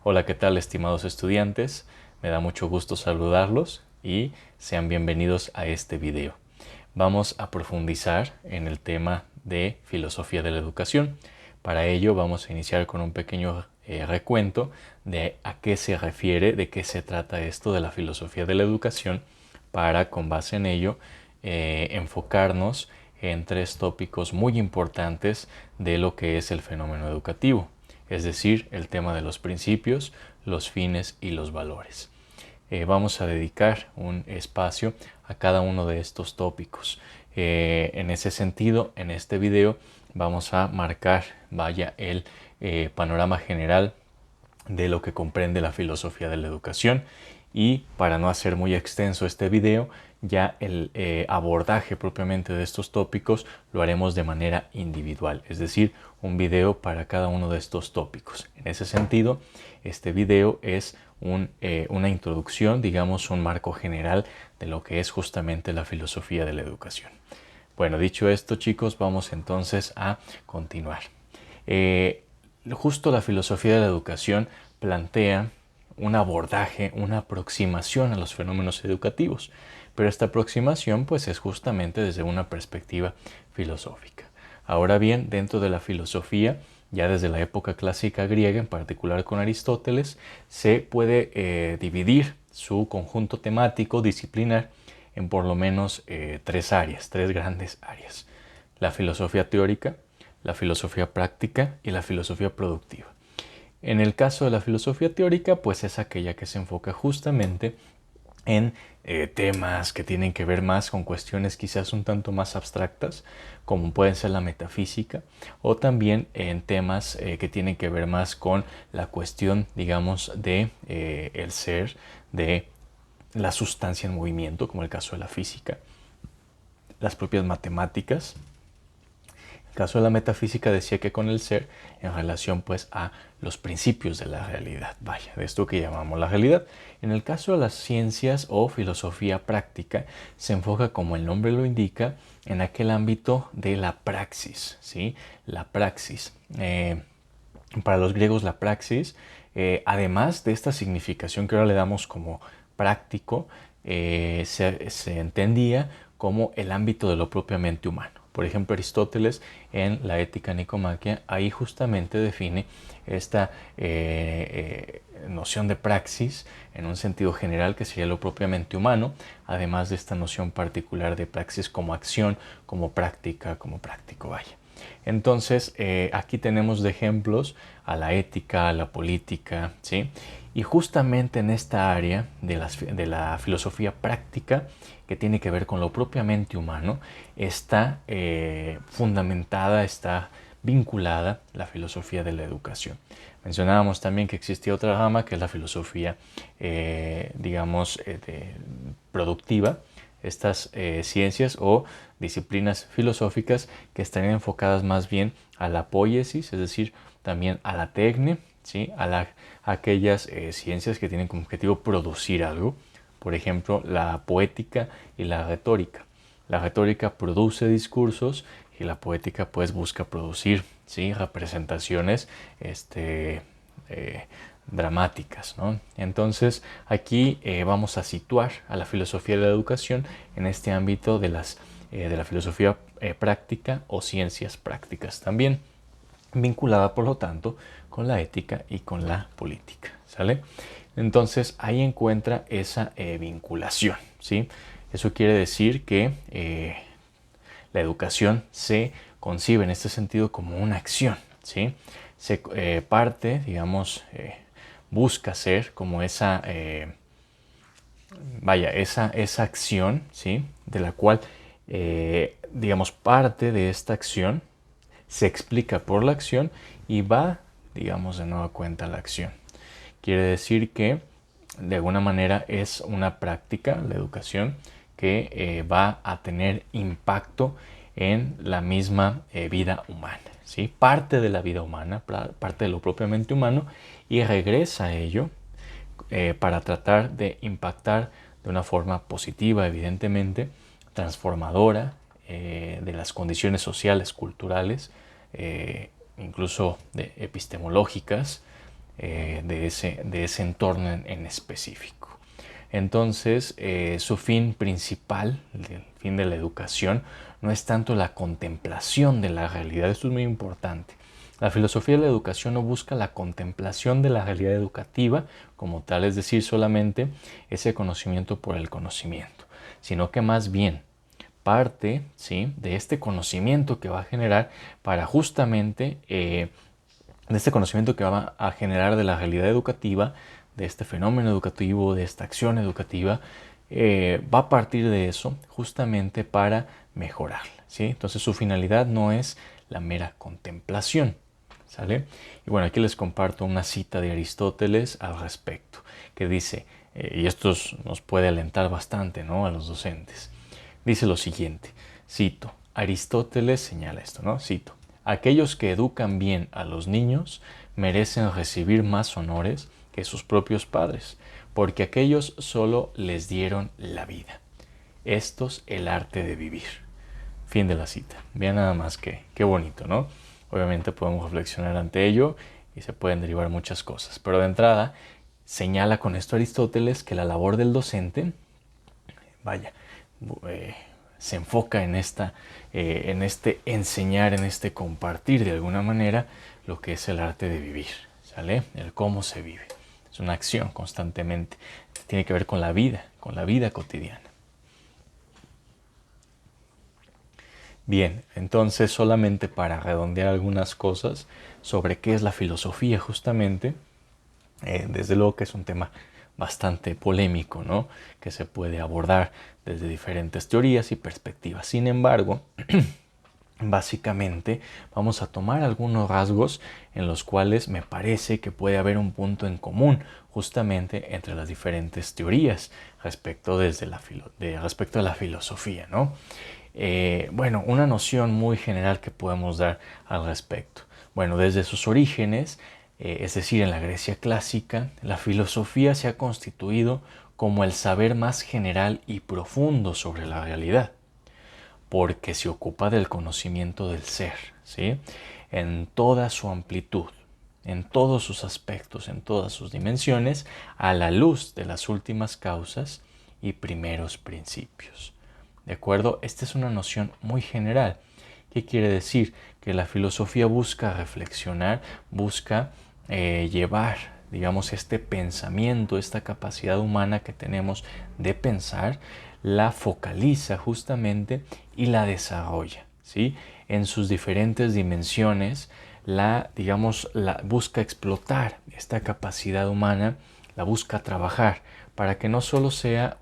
Hola, ¿qué tal, estimados estudiantes? Me da mucho gusto saludarlos y sean bienvenidos a este video. Vamos a profundizar en el tema de filosofía de la educación. Para ello vamos a iniciar con un pequeño recuento de a qué se refiere, de qué se trata esto de la filosofía de la educación, para con base en ello enfocarnos en tres tópicos muy importantes de lo que es el fenómeno educativo, es decir, el tema de los principios, los fines y los valores. Vamos a dedicar un espacio a cada uno de estos tópicos. En ese sentido, en este video vamos a marcar, el panorama general de lo que comprende la filosofía de la educación, y para no hacer muy extenso este video, ya el abordaje propiamente de estos tópicos lo haremos de manera individual, es decir, un video para cada uno de estos tópicos. En ese sentido, este video es una introducción, digamos un marco general de lo que es justamente la filosofía de la educación. Bueno, dicho esto, chicos, vamos entonces a continuar. Justo la filosofía de la educación plantea un abordaje, una aproximación a los fenómenos educativos, pero esta aproximación pues es justamente desde una perspectiva filosófica. Ahora bien, dentro de la filosofía, ya desde la época clásica griega, en particular con Aristóteles, se puede dividir su conjunto temático disciplinar en por lo menos tres grandes áreas: la filosofía teórica, la filosofía práctica y la filosofía productiva. En el caso de la filosofía teórica, pues es aquella que se enfoca justamente en temas que tienen que ver más con cuestiones quizás un tanto más abstractas, como pueden ser la metafísica, o también en temas que tienen que ver más con la cuestión, digamos, de el ser, de la sustancia en movimiento, como el caso de la física, las propias matemáticas. El caso de la metafísica decía que con el ser en relación pues a los principios de la realidad, de esto que llamamos la realidad. En el caso de las ciencias o filosofía práctica, se enfoca, como el nombre lo indica, en aquel ámbito de la praxis, ¿sí? La praxis. Para los griegos la praxis, además de esta significación que ahora le damos como práctico, se entendía como el ámbito de lo propiamente humano. Por ejemplo, Aristóteles en la Ética Nicomaquia, ahí justamente define esta noción de praxis en un sentido general, que sería lo propiamente humano, además de esta noción particular de praxis como acción, como práctica, como práctico, Entonces, aquí tenemos de ejemplos a la ética, a la política, ¿sí? Y justamente en esta área de la filosofía práctica, que tiene que ver con lo propiamente humano, está fundamentada, está vinculada la filosofía de la educación. Mencionábamos también que existía otra rama, que es la filosofía, productiva. Estas ciencias o disciplinas filosóficas que estarían enfocadas más bien a la poiesis, es decir, también a la tecne, ¿sí? A aquellas ciencias que tienen como objetivo producir algo. Por ejemplo, la poética y la retórica. La retórica produce discursos y la poética pues busca producir, ¿sí?, representaciones dramáticas, ¿no? Entonces aquí vamos a situar a la filosofía de la educación en este ámbito de la filosofía práctica o ciencias prácticas también, vinculada por lo tanto con la ética y con la política, ¿sale? Entonces ahí encuentra esa vinculación, ¿sí? Eso quiere decir que la educación se concibe en este sentido como una acción, ¿sí? Se parte, digamos, busca ser como esa acción, ¿sí?, de la cual, digamos, parte de esta acción se explica por la acción y va, digamos, de nueva cuenta la acción. Quiere decir que de alguna manera es una práctica, la educación, que va a tener impacto en la misma vida humana, ¿sí? Parte de la vida humana, parte de lo propiamente humano, y regresa a ello para tratar de impactar de una forma positiva, evidentemente, transformadora, de las condiciones sociales, culturales, incluso epistemológicas, de ese entorno en específico. Entonces, su fin principal, el fin de la educación, no es tanto la contemplación de la realidad. Esto es muy importante. La filosofía de la educación no busca la contemplación de la realidad educativa como tal, es decir, solamente ese conocimiento por el conocimiento, sino que más bien parte, ¿sí?, de este conocimiento que va a generar para justamente, de este conocimiento que va a generar de la realidad educativa, de este fenómeno educativo, de esta acción educativa, va a partir de eso justamente para mejorarla, ¿sí? Entonces su finalidad no es la mera contemplación, ¿sale? Y bueno, aquí les comparto una cita de Aristóteles al respecto, que dice, y esto nos puede alentar bastante, ¿no?, a los docentes. Dice lo siguiente, cito, Aristóteles señala esto, ¿no? Cito, aquellos que educan bien a los niños merecen recibir más honores que sus propios padres, porque aquellos solo les dieron la vida. Estos el arte de vivir. Fin de la cita. Vean nada más qué bonito, ¿no? Obviamente podemos reflexionar ante ello y se pueden derivar muchas cosas. Pero de entrada, señala con esto Aristóteles que la labor del docente, vaya, se enfoca en este enseñar, en este compartir de alguna manera lo que es el arte de vivir, ¿sale? El cómo se vive. Es una acción constantemente. Tiene que ver con la vida cotidiana. Bien, entonces solamente para redondear algunas cosas sobre qué es la filosofía justamente, desde luego que es un tema bastante polémico, ¿no?, que se puede abordar desde diferentes teorías y perspectivas. Sin embargo, básicamente vamos a tomar algunos rasgos en los cuales me parece que puede haber un punto en común justamente entre las diferentes teorías respecto a la filosofía, ¿no? Bueno, una noción muy general que podemos dar al respecto. Bueno, desde sus orígenes, es decir, en la Grecia clásica, la filosofía se ha constituido como el saber más general y profundo sobre la realidad, porque se ocupa del conocimiento del ser, ¿sí?, en toda su amplitud, en todos sus aspectos, en todas sus dimensiones, a la luz de las últimas causas y primeros principios. ¿De acuerdo? Esta es una noción muy general. ¿Qué quiere decir? Que la filosofía busca reflexionar, busca llevar, digamos, este pensamiento, esta capacidad humana que tenemos de pensar, la focaliza justamente y la desarrolla, ¿sí?, en sus diferentes dimensiones, la busca explotar esta capacidad humana, la busca trabajar para que no solo sea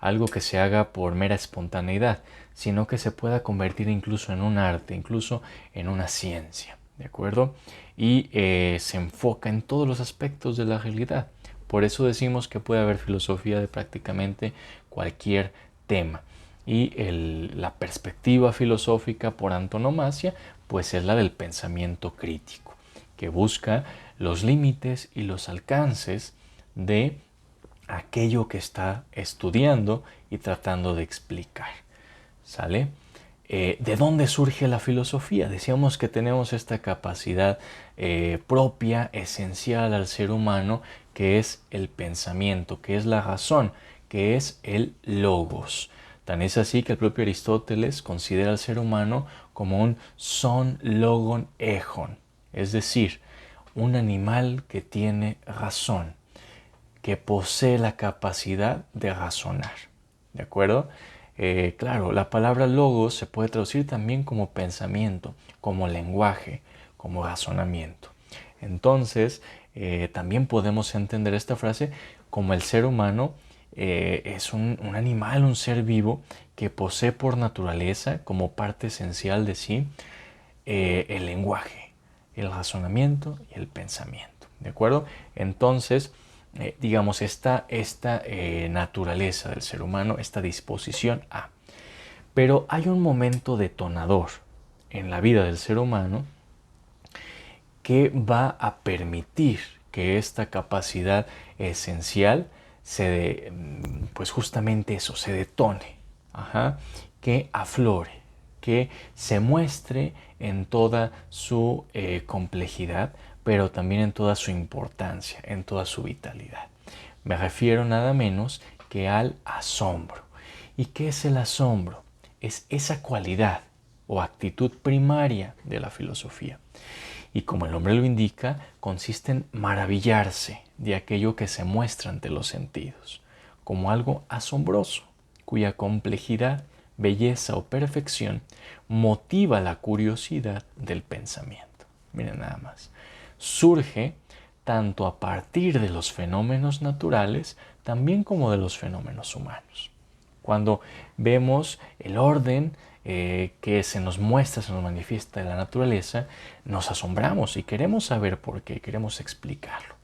algo que se haga por mera espontaneidad, sino que se pueda convertir incluso en un arte, incluso en una ciencia, ¿de acuerdo? Y se enfoca en todos los aspectos de la realidad. Por eso decimos que puede haber filosofía de prácticamente cualquier tema. Y la perspectiva filosófica por antonomasia, pues es la del pensamiento crítico, que busca los límites y los alcances de aquello que está estudiando y tratando de explicar, ¿sale? ¿De dónde surge la filosofía? Decíamos que tenemos esta capacidad propia, esencial al ser humano, que es el pensamiento, que es la razón, que es el logos. Tan es así que el propio Aristóteles considera al ser humano como un son logon ejon, es decir, un animal que tiene razón, que posee la capacidad de razonar, ¿de acuerdo? Claro, la palabra logos se puede traducir también como pensamiento, como lenguaje, como razonamiento. Entonces, también podemos entender esta frase como el ser humano es un animal, un ser vivo que posee por naturaleza, como parte esencial de sí, el lenguaje, el razonamiento y el pensamiento, ¿de acuerdo? Entonces, digamos, esta naturaleza del ser humano, esta disposición a. Pero hay un momento detonador en la vida del ser humano que va a permitir que esta capacidad esencial pues justamente eso, se detone, que aflore, que se muestre en toda su complejidad pero también en toda su importancia, en toda su vitalidad. Me refiero nada menos que al asombro. ¿Y qué es el asombro? Es esa cualidad o actitud primaria de la filosofía. Y como el nombre lo indica, consiste en maravillarse de aquello que se muestra ante los sentidos, como algo asombroso, cuya complejidad, belleza o perfección motiva la curiosidad del pensamiento. Miren nada más. Surge tanto a partir de los fenómenos naturales, también como de los fenómenos humanos. Cuando vemos el orden que se nos muestra, se nos manifiesta en la naturaleza, nos asombramos y queremos saber por qué, queremos explicarlo.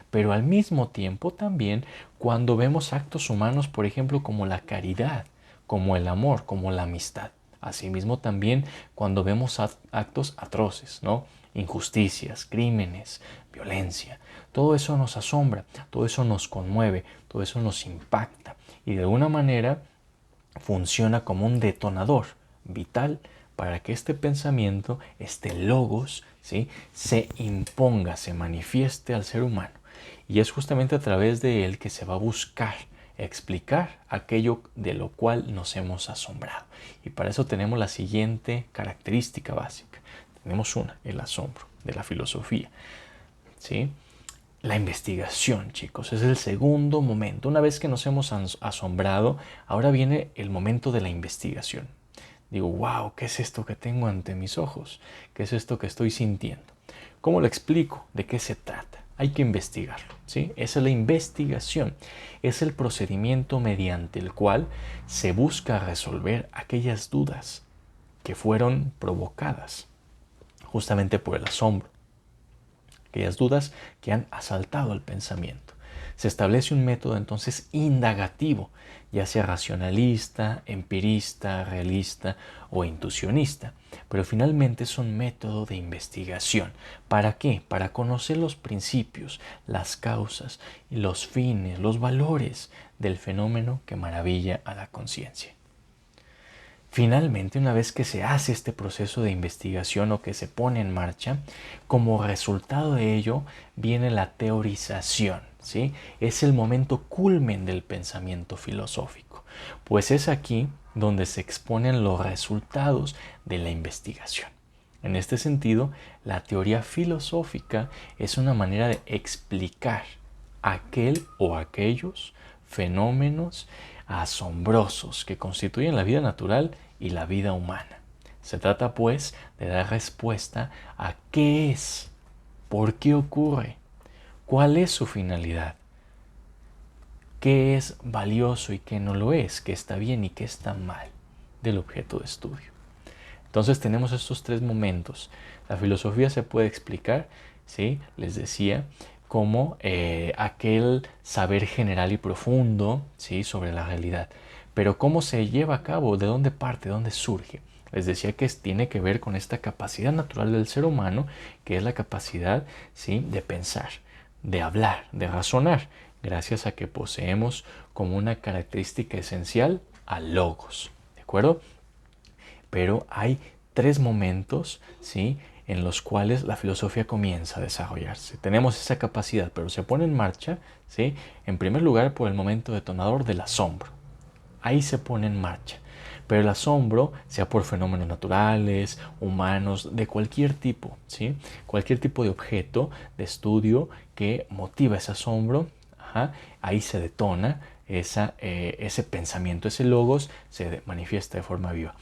Pero al mismo tiempo también cuando vemos actos humanos, por ejemplo, como la caridad, como el amor, como la amistad. Asimismo también cuando vemos actos atroces, ¿no? Injusticias, crímenes, violencia. Todo eso nos asombra, todo eso nos conmueve, todo eso nos impacta y de alguna manera funciona como un detonador vital para que este pensamiento, este logos, ¿sí?, se imponga, se manifieste al ser humano. Y es justamente a través de él que se va a buscar explicar aquello de lo cual nos hemos asombrado. Y para eso tenemos la siguiente característica básica. Tenemos una, el asombro de la filosofía, ¿sí? La investigación, chicos, es el segundo momento. Una vez que nos hemos asombrado, ahora viene el momento de la investigación. Digo, wow, ¿qué es esto que tengo ante mis ojos? ¿Qué es esto que estoy sintiendo? ¿Cómo lo explico? ¿De qué se trata? Hay que investigarlo, ¿sí? Esa es la investigación. Es el procedimiento mediante el cual se busca resolver aquellas dudas que fueron provocadas justamente por el asombro. Aquellas dudas que han asaltado al pensamiento. Se establece un método entonces indagativo, ya sea racionalista, empirista, realista o intuicionista, pero finalmente es un método de investigación. ¿Para qué? Para conocer los principios, las causas, los fines, los valores del fenómeno que maravilla a la conciencia. Finalmente, una vez que se hace este proceso de investigación o que se pone en marcha, como resultado de ello viene la teorización, ¿sí? Es el momento culmen del pensamiento filosófico, pues es aquí donde se exponen los resultados de la investigación. En este sentido, la teoría filosófica es una manera de explicar aquel o aquellos fenómenos asombrosos que constituyen la vida natural y la vida humana. Se trata pues de dar respuesta a qué es, por qué ocurre, cuál es su finalidad, qué es valioso y qué no lo es, qué está bien y qué está mal del objeto de estudio. Entonces tenemos estos tres momentos. La filosofía se puede explicar, ¿sí? Les decía, como aquel saber general y profundo, ¿sí?, sobre la realidad. Pero ¿cómo se lleva a cabo? ¿De dónde parte? ¿De dónde surge? Les decía que tiene que ver con esta capacidad natural del ser humano, que es la capacidad, ¿sí?, de pensar, de hablar, de razonar, gracias a que poseemos como una característica esencial al logos, ¿de acuerdo? Pero hay tres momentos, ¿sí?, en los cuales la filosofía comienza a desarrollarse. Tenemos esa capacidad, pero se pone en marcha, ¿sí?, en primer lugar por el momento detonador del asombro. Ahí se pone en marcha. Pero el asombro, sea por fenómenos naturales, humanos, de cualquier tipo, ¿sí?, cualquier tipo de objeto de estudio que motiva ese asombro, ahí se detona ese pensamiento, ese logos se manifiesta de forma viva.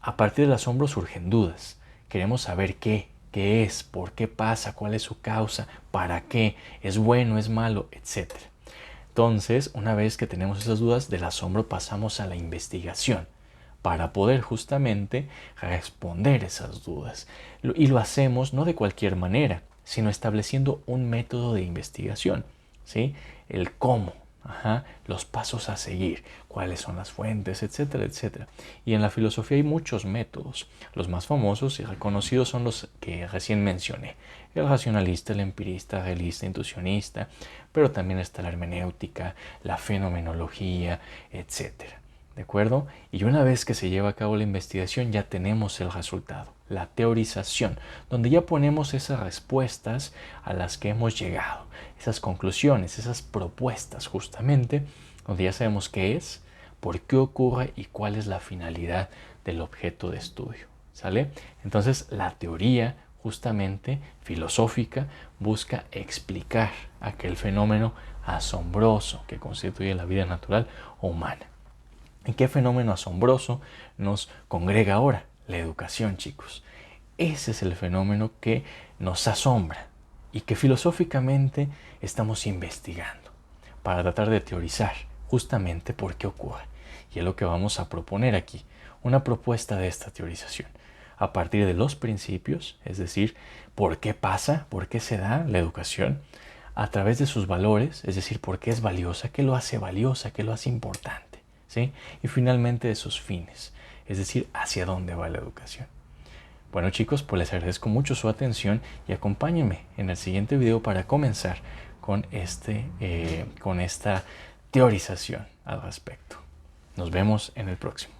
A partir del asombro surgen dudas. Queremos saber qué es, por qué pasa, cuál es su causa, para qué, es bueno, es malo, etc. Entonces, una vez que tenemos esas dudas del asombro, pasamos a la investigación para poder justamente responder esas dudas. Y lo hacemos no de cualquier manera, sino estableciendo un método de investigación, ¿sí? El cómo, los pasos a seguir, cuáles son las fuentes, etcétera, etcétera. Y en la filosofía hay muchos métodos. Los más famosos y reconocidos son los que recién mencioné: el racionalista, el empirista, el realista, intuicionista, pero también está la hermenéutica, la fenomenología, etcétera. ¿De acuerdo? Y una vez que se lleva a cabo la investigación ya tenemos el resultado, la teorización, donde ya ponemos esas respuestas a las que hemos llegado, esas conclusiones, esas propuestas justamente, donde ya sabemos qué es, por qué ocurre y cuál es la finalidad del objeto de estudio. ¿Sale? Entonces la teoría justamente filosófica busca explicar aquel fenómeno asombroso que constituye la vida natural o humana. ¿Y qué fenómeno asombroso nos congrega ahora? La educación, chicos. Ese es el fenómeno que nos asombra y que filosóficamente estamos investigando para tratar de teorizar justamente por qué ocurre. Y es lo que vamos a proponer aquí, una propuesta de esta teorización. A partir de los principios, es decir, por qué pasa, por qué se da la educación, a través de sus valores, es decir, por qué es valiosa, qué lo hace valiosa, qué lo hace importante, ¿sí? Y finalmente de sus fines, es decir, hacia dónde va la educación. Bueno chicos, pues les agradezco mucho su atención y acompáñenme en el siguiente video para comenzar con esta teorización al respecto. Nos vemos en el próximo.